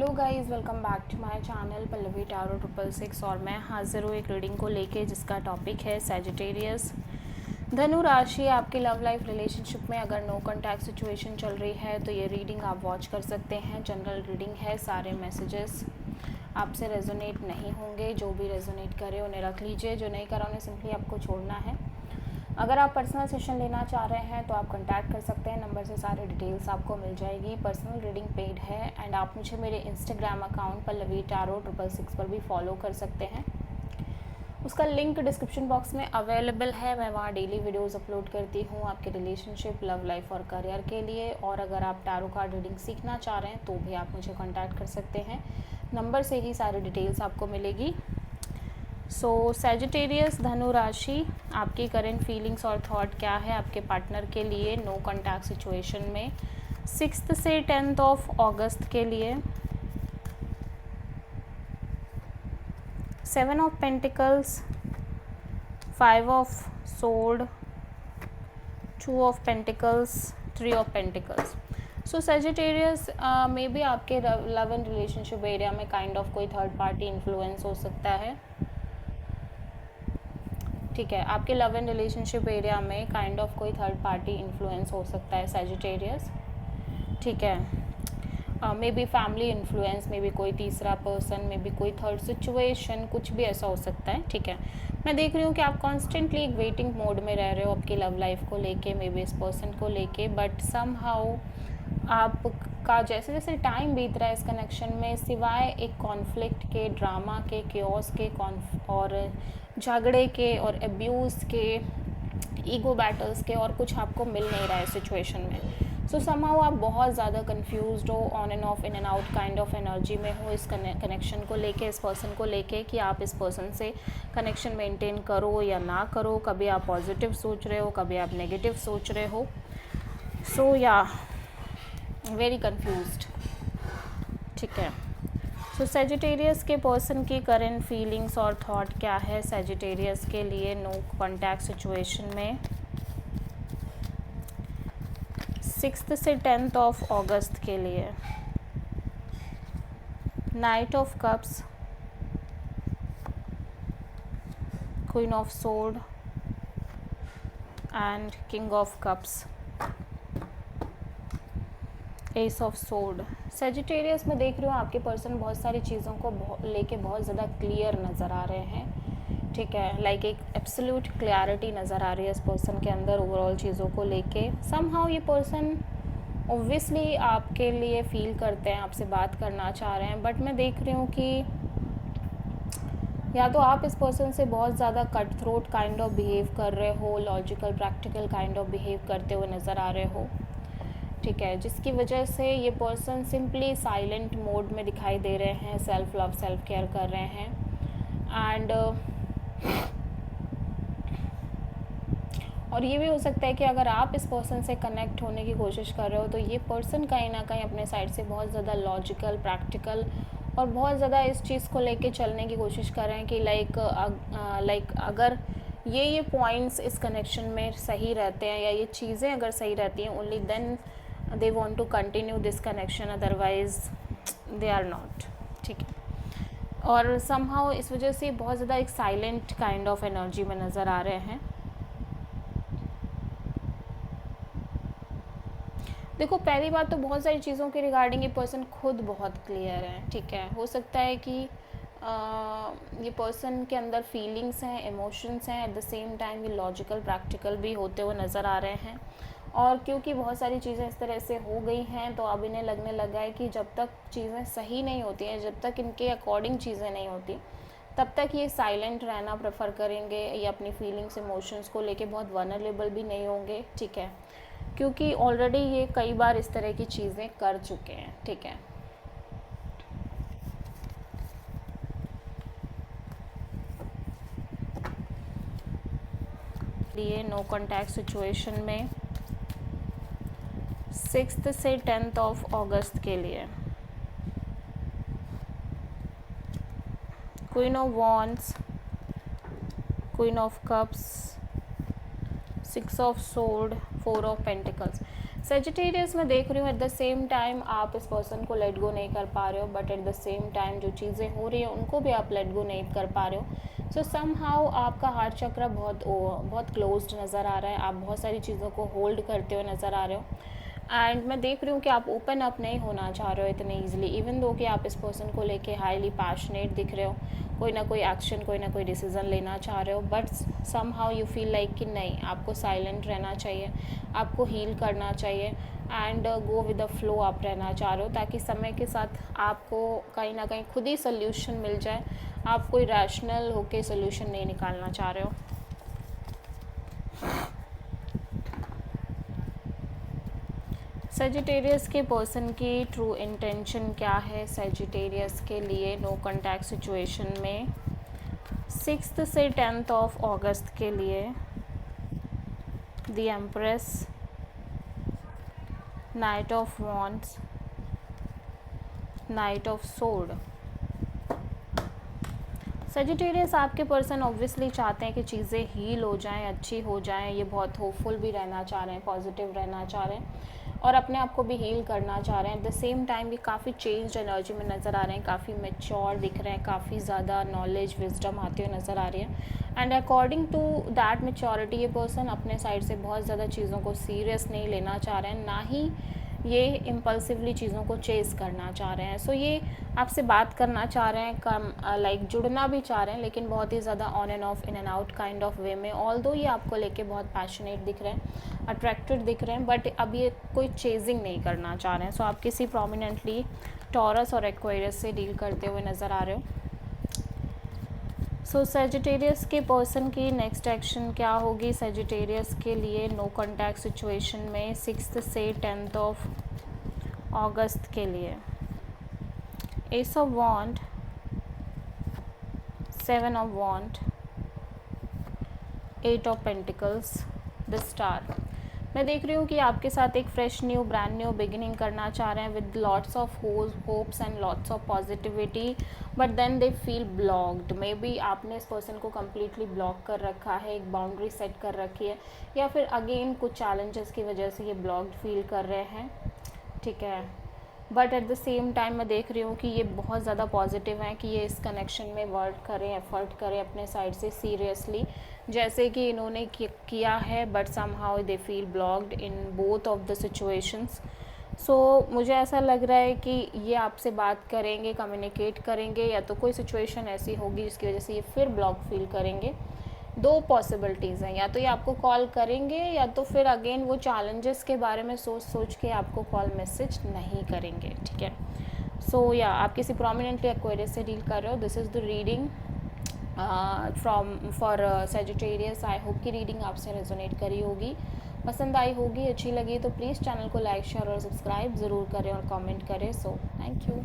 Guys, welcome back to my channel Pallavi tarot 666 और मैं हाजिर हूँ एक रीडिंग को लेके जिसका टॉपिक है सैजिटेरियस। धनु राशि। आपकी लव लाइफ रिलेशनशिप में अगर नो कॉन्टैक्ट सिचुएशन चल रही है तो ये रीडिंग आप वॉच कर सकते हैं। जनरल रीडिंग है, सारे मैसेजेस आपसे रेजोनेट नहीं होंगे। जो भी रेजोनेट करे उन्हें रख लीजिए, जो नहीं करा उन्हें सिंपली आपको छोड़ना है। अगर आप पर्सनल सेशन लेना चाह रहे हैं तो आप कांटेक्ट कर सकते हैं, नंबर से सारे डिटेल्स आपको मिल जाएगी। पर्सनल रीडिंग पेड है एंड आप मुझे मेरे इंस्टाग्राम अकाउंट पल्लवी टारो 666 पर भी फॉलो कर सकते हैं। उसका लिंक डिस्क्रिप्शन बॉक्स में अवेलेबल है। मैं वहाँ डेली वीडियोस अपलोड करती हूँ आपके रिलेशनशिप, लव लाइफ और करियर के लिए। और अगर आप टैरो कार्ड रीडिंग सीखना चाह रहे हैं तो भी आप मुझे कॉन्टैक्ट कर सकते हैं, नंबर से ही सारी डिटेल्स आपको मिलेगी। सो सैजिटेरियस धनु राशि, आपकी करंट फीलिंग्स और थॉट क्या है आपके पार्टनर के लिए नो कॉन्टैक्ट सिचुएशन में 6 से 10 ऑफ अगस्त के लिए। 7 of pentacles, 5 of sword, 2 of pentacles, 3 of pentacles. So Sagittarius may be आपके लव एंड रिलेशनशिप एरिया में काइंड ऑफ कोई थर्ड पार्टी इन्फ्लुएंस हो सकता है। ठीक है, आपके लव एंड रिलेशनशिप एरिया में काइंड ऑफ कोई थर्ड पार्टी इन्फ्लुएंस हो सकता है सैजिटेरियस। ठीक है, may be family influence, may be कोई तीसरा पर्सन, मे बी कोई थर्ड सिचुएशन, कुछ भी ऐसा हो सकता है। ठीक है, मैं देख रही हूँ कि आप कॉन्स्टेंटली एक वेटिंग मोड में रह रहे हो आपकी लव लाइफ को लेके, मे बी इस पर्सन को लेके, बट सम हाउ आपका जैसे जैसे टाइम बीत रहा है इस कनेक्शन में, सिवाय एक कॉन्फ्लिक्ट के, ड्रामा के, क्योस के और झगड़े के और अब्यूज़ के, ईगो बैटल्स के और कुछ आपको मिल नहीं रहा है सिचुएशन में। सो समहाउ आप बहुत ज़्यादा कंफ्यूज्ड हो, on end of, in and out kind of energy में हो इस कनेक्शन को लेके, इस पर्सन को लेके कि आप इस पर्सन से कनेक्शन मेंटेन करो या ना करो। कभी आप पॉजिटिव सोच रहे हो, कभी आप नेगेटिव सोच रहे हो। सो या वेरी कंफ्यूज्ड। ठीक है, सो सैजिटेरियस के पर्सन की करंट फीलिंग्स और थॉट क्या है सैजिटेरियस के लिए नो कॉन्टैक्ट सिचुएशन में 6 से 10 ऑफ अगस्त के लिए। Night of cups, queen of sword and king of cups, S of sword. Sagittarius में देख रही हूँ आपके पर्सन बहुत सारी चीज़ों को लेके बहुत ज़्यादा क्लियर नज़र आ रहे हैं। ठीक है, लाइक एक एब्सोल्यूट क्लैरिटी नज़र आ रही है इस पर्सन के अंदर ओवरऑल चीज़ों को लेके। समहाउ ये पर्सन ऑब्वियसली आपके लिए फील करते हैं, आपसे बात करना चाह रहे हैं, बट मैं देख रही हूँ कि या तो आप इस पर्सन से बहुत ज़्यादा cut throat kind of behave कर रहे हो, logical practical kind of behave करते हुए नज़र आ रहे हो। ठीक है, जिसकी वजह से ये पर्सन सिंपली साइलेंट मोड में दिखाई दे रहे हैं, सेल्फ लव सेल्फ केयर कर रहे हैं एंड और ये भी हो सकता है कि अगर आप इस पर्सन से कनेक्ट होने की कोशिश कर रहे हो तो ये पर्सन कहीं ना कहीं अपने साइड से बहुत ज़्यादा लॉजिकल प्रैक्टिकल और बहुत ज़्यादा इस चीज़ को लेके चलने की कोशिश कर रहे हैं कि लाइक अगर ये पॉइंट्स इस कनेक्शन में सही रहते हैं या ये चीज़ें अगर सही रहती हैं, only then they want to continue this connection, otherwise they are not. ठीक है, और समहाउ इस वजह से बहुत ज़्यादा एक साइलेंट काइंड ऑफ एनर्जी में नज़र आ रहे हैं। देखो, पहली बात तो बहुत सारी चीज़ों के रिगार्डिंग ये पर्सन खुद बहुत क्लियर है। ठीक है, हो सकता है कि ये पर्सन के अंदर फीलिंग्स हैं, इमोशंस हैं, एट द सेम टाइम ये लॉजिकल प्रैक्टिकल भी होते हुए नज़र आ रहे हैं। और क्योंकि बहुत सारी चीज़ें इस तरह से हो गई हैं तो अब इन्हें लगने लगा है कि जब तक चीज़ें सही नहीं होती हैं, जब तक इनके अकॉर्डिंग चीज़ें नहीं होती, तब तक ये साइलेंट रहना प्रेफर करेंगे या अपनी फीलिंग्स इमोशंस को लेके बहुत वनरेबल भी नहीं होंगे। ठीक है, क्योंकि ऑलरेडी ये कई बार इस तरह की चीज़ें कर चुके हैं। ठीक है, लिए नो कॉन्टैक्ट सिचुएशन में 6 से 10 ऑफ अगस्त के लिए। Queen of wands, queen of cups, 6 of sword, 4 of pentacles. Sagittarius मैं देख रही हूँ एट द सेम टाइम आप इस पर्सन को लेट गो नहीं कर पा रहे हो, but at the same time जो चीज़ें हो रही हैं उनको भी आप लेट गो नहीं कर पा रहे हो। सो समहाउ आपका हार्ट चक्र बहुत क्लोज्ड नज़र आ रहा है, आप बहुत सारी चीज़ों को होल्ड करते हुए नज़र आ रहे हो। एंड मैं देख रही हूँ कि आप ओपन अप नहीं होना चाह रहे हो इतने ईजिली, इवन दो कि आप इस पर्सन को लेके हाईली पैशनेट दिख रहे हो, कोई ना कोई एक्शन, कोई ना कोई डिसीज़न लेना चाह रहे हो, but somehow you feel like कि नहीं, आपको साइलेंट रहना चाहिए, आपको हील करना चाहिए and go with the flow आप रहना चाह रहे हो, ताकि समय के साथ आपको कहीं ना कहीं खुद ही सोल्यूशन मिल जाए। आप कोई रैशनल होके सोल्यूशन नहीं निकालना चाह रहे हो। सेजिटेरियस के पर्सन की ट्रू इंटेंशन क्या है सेजिटेरियस के लिए नो कॉन्टैक्ट सिचुएशन में 6 से 10 ऑफ अगस्त के लिए? The empress, night of wands, night of sword. Sagittarius आपके पर्सन ऑब्वियसली चाहते हैं कि चीज़ें हील हो जाएं, अच्छी हो जाएं, ये बहुत होपफुल भी रहना चाह रहे हैं, पॉजिटिव रहना चाह रहे हैं और अपने आप को भी हील करना चाह रहे हैं। एट द सेम टाइम ये काफ़ी चेंज एनर्जी में नज़र आ रहे हैं, काफ़ी मैच्योर दिख रहे हैं, काफ़ी ज़्यादा नॉलेज विजडम आती हुई नज़र आ रही है। And according to that maturity ये पर्सन अपने साइड से बहुत ज़्यादा चीज़ों को सीरियस नहीं लेना चाह रहे हैं, ना ही ये इम्पल्सिवली चीज़ों को चेज़ करना चाह रहे हैं। सो ये आपसे बात करना चाह रहे हैं, कम लाइक जुड़ना भी चाह रहे हैं, लेकिन बहुत ही ज़्यादा on end of, in and out kind of वे में। ऑल्दो ये आपको लेके बहुत पैशनेट दिख रहे हैं, अट्रैक्टेड दिख रहे हैं, बट अब ये कोई चेजिंग नहीं करना चाह रहे हैं। सो आप किसी प्रोमिनेंटली टॉरस और एक्वेरियस से डील करते हुए नज़र आ रहे हो। सो सेजिटेरियस के पर्सन की नेक्स्ट एक्शन क्या होगी सेजिटेरियस के लिए नो कॉन्टैक्ट सिचुएशन में 6 से 10 ऑफ अगस्त के लिए? Ace of wand, 7 of wand, 8 of pentacles, the star. मैं देख रही हूँ कि आपके साथ एक fresh new brand new beginning करना चाह रहे हैं with lots of hopes and lots of positivity, but then they feel blocked. Maybe आपने इस पर्सन को कम्प्लीटली ब्लॉक कर रखा है, एक बाउंड्री सेट कर रखी है, या फिर अगेन कुछ चैलेंजेस की वजह से ये ब्लॉक्ड फील कर रहे हैं, ठीक है। But at the same time मैं देख रही हूँ कि ये बहुत ज़्यादा पॉजिटिव हैं कि ये इस कनेक्शन में वर्क करें, एफर्ट करें अपने साइड से सीरियसली, जैसे कि इन्होंने किया है, but somehow they feel blocked in both of the situations. So मुझे ऐसा लग रहा है कि ये आपसे बात करेंगे, कम्युनिकेट करेंगे, या तो कोई सिचुएशन ऐसी होगी जिसकी वजह से ये फिर ब्लॉक फील करेंगे। दो पॉसिबिलिटीज़ हैं, या तो ये आपको कॉल करेंगे या तो फिर अगेन वो चैलेंजेस के बारे में सोच के आपको कॉल मैसेज नहीं करेंगे, ठीक है। सो या आप किसी प्रोमिनेंटली एक्वेरियस से डील कर रहे हो। This is the reading for Sagittarius. I hope की रीडिंग आपसे रेजोनेट करी होगी, पसंद आई होगी, अच्छी लगी तो प्लीज़ चैनल को लाइक शेयर और सब्सक्राइब ज़रूर करें और कमेंट करें। So thank you.